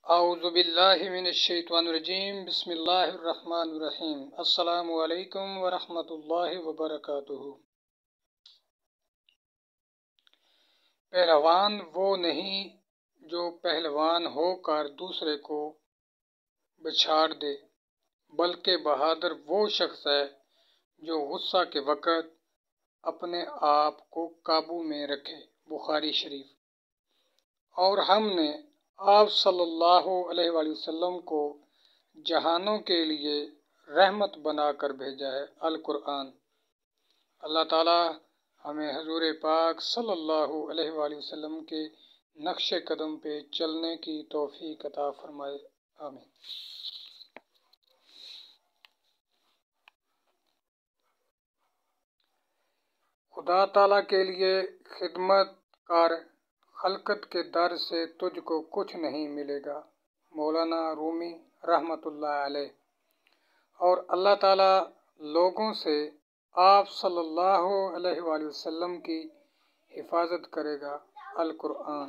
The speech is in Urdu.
اعوذ باللہ من الشیطان الرجیم بسم اللہ الرحمن الرحیم السلام علیکم ورحمۃ اللہ وبرکاتہ۔ پہلوان وہ نہیں جو پہلوان ہو کر دوسرے کو بچھاڑ دے، بلکہ بہادر وہ شخص ہے جو غصہ کے وقت اپنے آپ کو قابو میں رکھے۔ بخاری شریف۔ اور ہم نے آپ صلی اللہ علیہ وآلہ وسلم کو جہانوں کے لیے رحمت بنا کر بھیجا ہے۔ القرآن۔ اللہ تعالی ہمیں حضور پاک صلی اللہ علیہ وآلہ وسلم کے نقش قدم پہ چلنے کی توفیق عطا فرمائے، آمین۔ خدا تعالیٰ کے لیے خدمت کر، خلقت کے در سے تجھ کو کچھ نہیں ملے گا۔ مولانا رومی رحمۃ اللہ علیہ۔ اور اللہ تعالیٰ لوگوں سے آپ صلی اللہ علیہ وآلہ وسلم کی حفاظت کرے گا۔ القرآن۔